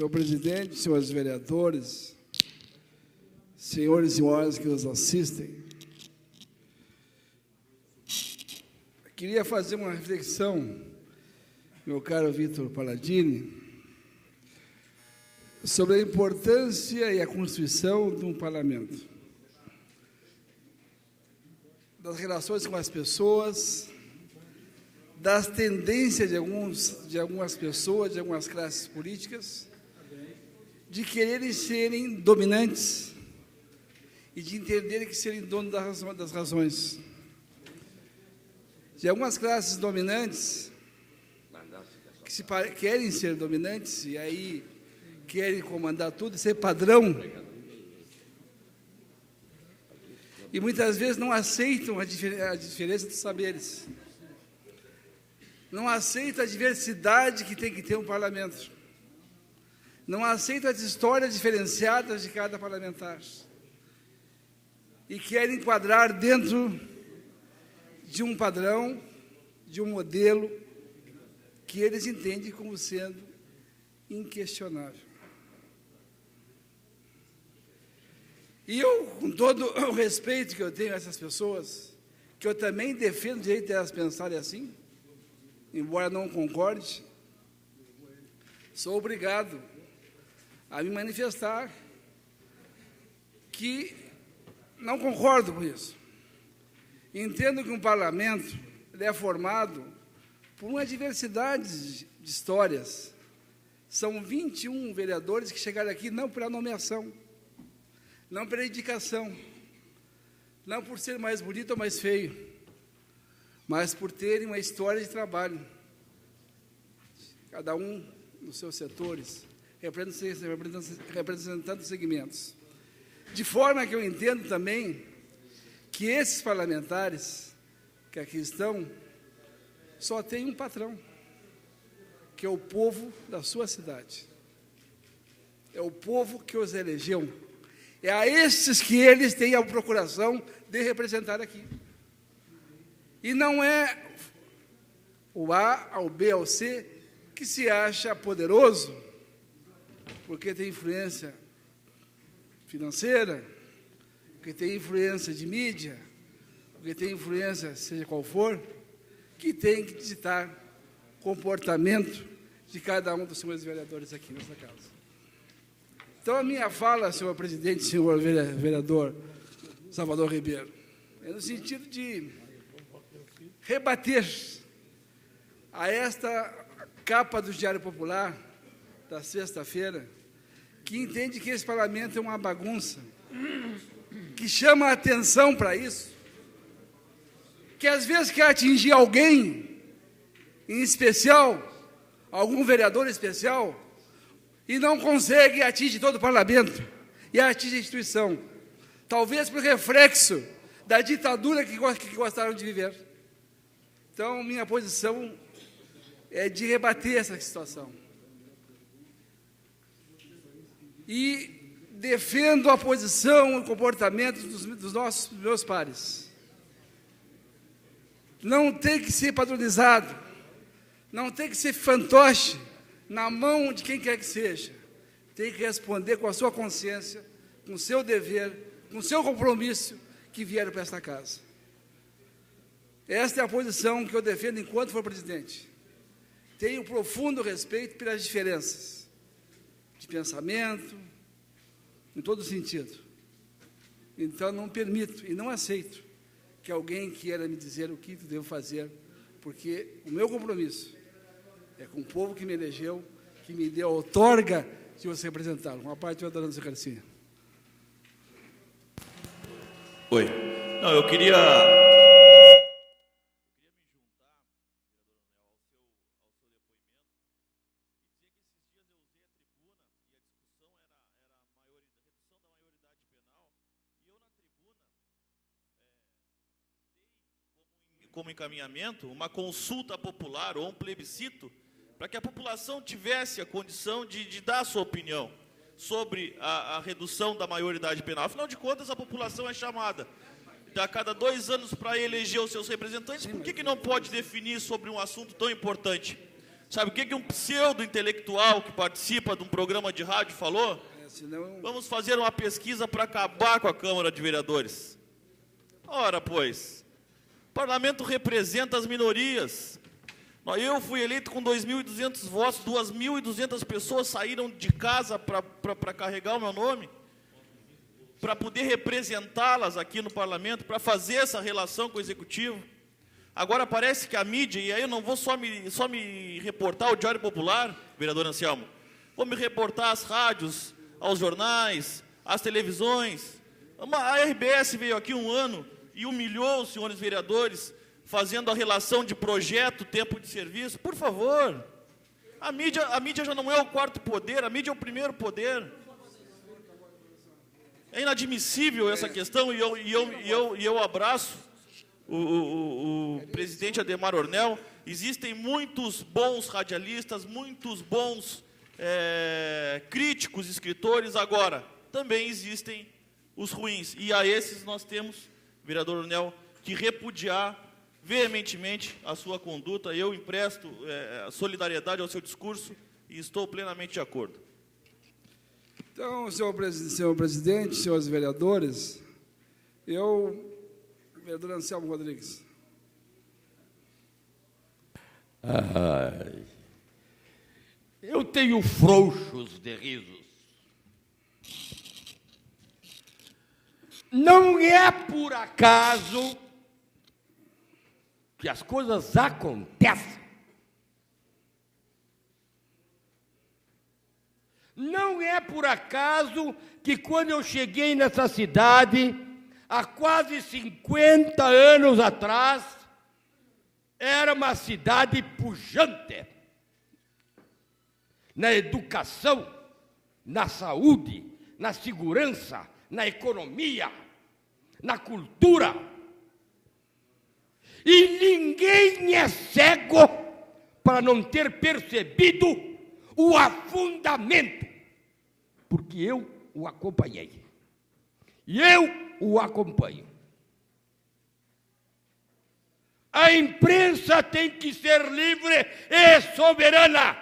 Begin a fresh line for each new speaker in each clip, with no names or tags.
Senhor presidente, senhores vereadores, senhores e senhoras que nos assistem, queria fazer uma reflexão, meu caro Vitor Palladini, sobre a importância e a constituição de um parlamento, das relações com as pessoas, das tendências de algumas pessoas, de algumas classes políticas, de quererem serem dominantes e de entenderem que serem donos das razões. De algumas classes dominantes que querem ser dominantes e aí querem comandar tudo e ser padrão, e muitas vezes não aceitam a diferença dos saberes, não aceitam a diversidade que tem que ter um parlamento, não aceitam as histórias diferenciadas de cada parlamentar, e querem enquadrar dentro de um padrão, de um modelo que eles entendem como sendo inquestionável. E eu, com todo o respeito que eu tenho a essas pessoas, que eu também defendo o direito de elas pensarem assim, embora não concorde, sou obrigado a me manifestar que não concordo com isso. Entendo que um parlamento ele é formado por uma diversidade de histórias. São 21 vereadores que chegaram aqui não pela nomeação, não pela indicação, não por ser mais bonito ou mais feio, mas por terem uma história de trabalho, cada um nos seus setores, representando segmentos. De forma que eu entendo também que esses parlamentares que aqui estão só têm um patrão, que é o povo da sua cidade. É o povo que os elegeu. É a esses que eles têm a procuração de representar aqui. E não é o A ao B ao C que se acha poderoso, porque tem influência financeira, porque tem influência de mídia, porque tem influência, seja qual for, que tem que ditar comportamento de cada um dos senhores vereadores aqui nessa casa. Então, a minha fala, senhor presidente, senhor vereador Salvador Ribeiro, é no sentido de rebater a esta capa do Diário Popular da sexta-feira, que entende que esse parlamento é uma bagunça, que chama a atenção para isso, que às vezes quer atingir alguém em especial, algum vereador especial, e não consegue atingir todo o parlamento, e atinge a instituição, talvez por reflexo da ditadura que gostaram de viver. Então, minha posição é de rebater essa situação. E defendo a posição e o comportamento dos meus pares. Não tem que ser padronizado, não tem que ser fantoche na mão de quem quer que seja. Tem que responder com a sua consciência, com o seu dever, com o seu compromisso que vieram para esta casa. Esta é a posição que eu defendo enquanto for presidente. Tenho profundo respeito pelas diferenças de pensamento, em todo sentido. Então, não permito e não aceito que alguém queira me dizer o que devo fazer, porque o meu compromisso é com o povo que me elegeu, que me deu a outorga de você representá-lo. Uma parte eu adoro Zé Garcia.
Oi. Não, eu queria como encaminhamento uma consulta popular ou um plebiscito para que a população tivesse a condição de dar a sua opinião sobre a redução da maioridade penal. Afinal de contas, a população é chamada a cada 2 anos para eleger os seus representantes. Por que não pode definir sobre um assunto tão importante? Sabe o que um pseudo-intelectual que participa de um programa de rádio falou?
Senão...
Vamos fazer uma pesquisa para acabar com a Câmara de Vereadores. Ora, pois, o parlamento representa as minorias. Eu fui eleito com 2.200 votos, 2.200 pessoas saíram de casa para carregar o meu nome, para poder representá-las aqui no parlamento, para fazer essa relação com o Executivo. Agora parece que a mídia, e aí eu não vou só me reportar ao Diário Popular, vereador Anselmo, vou me reportar às rádios, aos jornais, às televisões. A RBS veio aqui um ano e humilhou os senhores vereadores, fazendo a relação de projeto, tempo de serviço. Por favor, a mídia já não é o quarto poder, a mídia é o primeiro poder. É inadmissível essa questão e eu abraço o presidente Adhemar Ornel. Existem muitos bons radialistas, muitos bons críticos, escritores. Agora, também existem os ruins. E a esses nós temos, vereador Ornel, que repudiar veementemente a sua conduta. Eu empresto solidariedade ao seu discurso e estou plenamente de acordo.
Então, senhor presidente, senhores vereadores, vereador Anselmo Rodrigues.
Eu tenho frouxos de risos. Não é por acaso que as coisas acontecem. Não é por acaso que quando eu cheguei nessa cidade, há quase 50 anos atrás, era uma cidade pujante. Na educação, na saúde, na segurança, na economia, na cultura. E ninguém é cego para não ter percebido o afundamento, porque eu o acompanhei. E eu o acompanho. A imprensa tem que ser livre e soberana.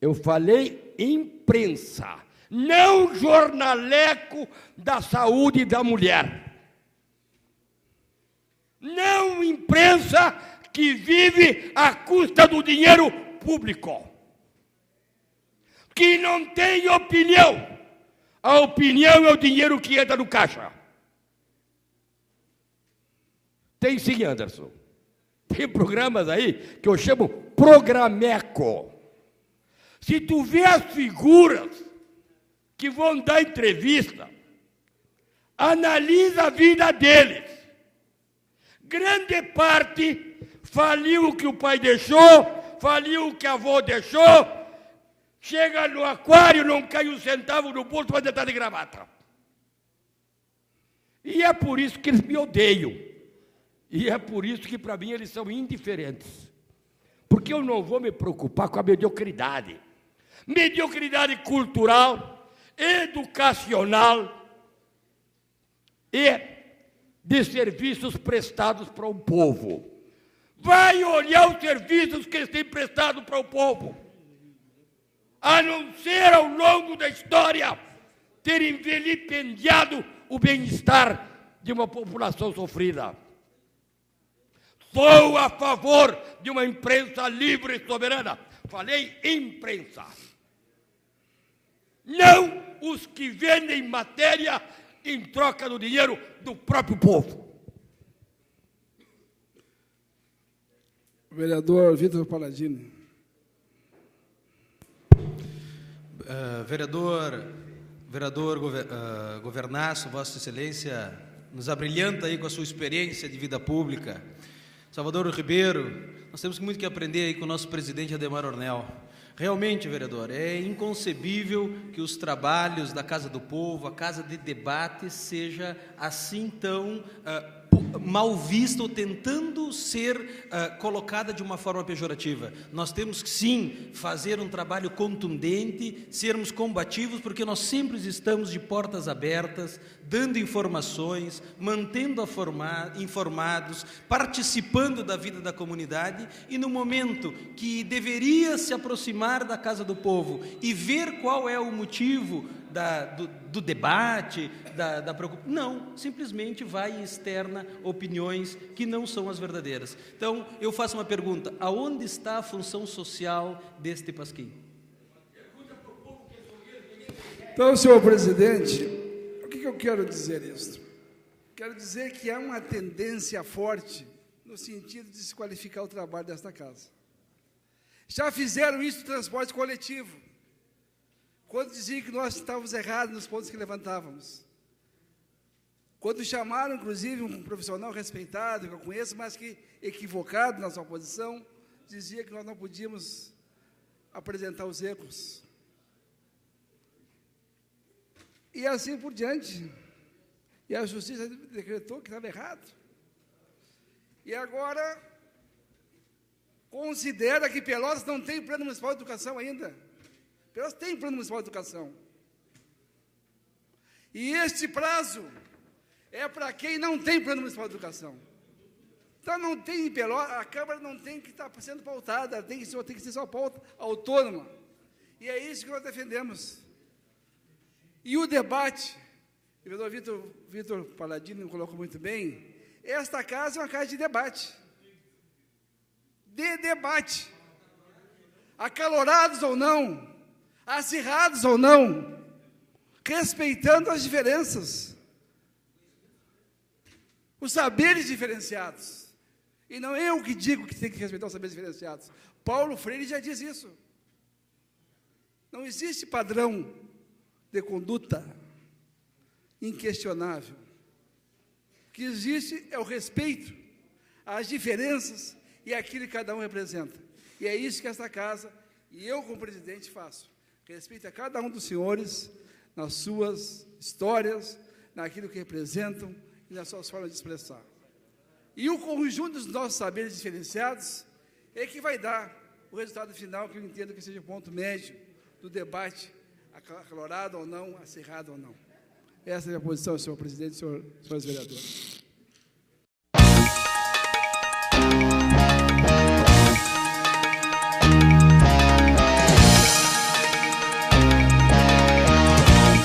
Eu falei imprensa, não jornaleco da saúde da mulher. Não imprensa que vive à custa do dinheiro público. Que não tem opinião. A opinião é o dinheiro que entra no caixa. Tem sim, Anderson. Tem programas aí que eu chamo programeco. Se tu vê as figuras que vão dar entrevista, analisa a vida deles. Grande parte faliu o que o pai deixou, faliu o que a avó deixou, chega no aquário, não cai um centavo no bolso para deitar de gravata. E é por isso que eles me odeiam. E é por isso que, para mim, eles são indiferentes. Porque eu não vou me preocupar com a mediocridade. Mediocridade cultural, educacional e de serviços prestados para o povo. Vai olhar os serviços que eles têm prestado para o povo. A não ser, ao longo da história, terem vilipendiado o bem-estar de uma população sofrida. Sou a favor de uma imprensa livre e soberana. Falei imprensa. Não os que vendem matéria em troca do dinheiro do próprio povo.
Vereador Vitor Paladino.
Vereador Governaço, Vossa Excelência, nos abrilhanta aí com a sua experiência de vida pública. Salvador Ribeiro, nós temos muito que aprender aí com o nosso presidente Adhemar Ornel. Realmente, vereador, é inconcebível que os trabalhos da Casa do Povo, a Casa de Debate, seja assim tão mal vista ou tentando ser colocada de uma forma pejorativa. Nós temos que, sim, fazer um trabalho contundente, sermos combativos, porque nós sempre estamos de portas abertas, dando informações, mantendo informados, participando da vida da comunidade, e no momento que deveria se aproximar da Casa do Povo e ver qual é o motivo do debate, da preocupação, não, simplesmente vai e externa opiniões que não são as verdadeiras. Então, eu faço uma pergunta: aonde está a função social deste pasquim?
Então, senhor presidente, o que eu quero dizer isso? Quero dizer que há uma tendência forte no sentido de desqualificar o trabalho desta casa. Já fizeram isso no transporte coletivo, quando diziam que nós estávamos errados nos pontos que levantávamos. Quando chamaram, inclusive, um profissional respeitado, que eu conheço, mas que equivocado na sua posição, dizia que nós não podíamos apresentar os erros. E assim por diante. E a justiça decretou que estava errado. E agora considera que Pelotas não tem plano municipal de educação ainda. Pelotas tem plano municipal de educação. E este prazo é para quem não tem plano municipal de educação. Então não tem em Pelotas, a Câmara não tem que estar sendo pautada, tem que ser só pauta autônoma. E é isso que nós defendemos. E o debate, o vereador Vitor Paladino colocou muito bem, esta casa é uma casa de debate. De debate. Acalorados ou não, acirrados ou não, respeitando as diferenças, os saberes diferenciados. E não é eu que digo que tem que respeitar os saberes diferenciados. Paulo Freire já diz isso. Não existe padrão de conduta inquestionável. O que existe é o respeito às diferenças e àquilo que cada um representa. E é isso que esta casa, e eu como presidente, faço. Respeito a cada um dos senhores nas suas histórias, naquilo que representam e nas suas formas de expressar. E o conjunto dos nossos saberes diferenciados é que vai dar o resultado final, que eu entendo que seja o ponto médio do debate, acalorado ou não, acirrado ou não. Essa é a minha posição, senhor presidente, senhores vereadores.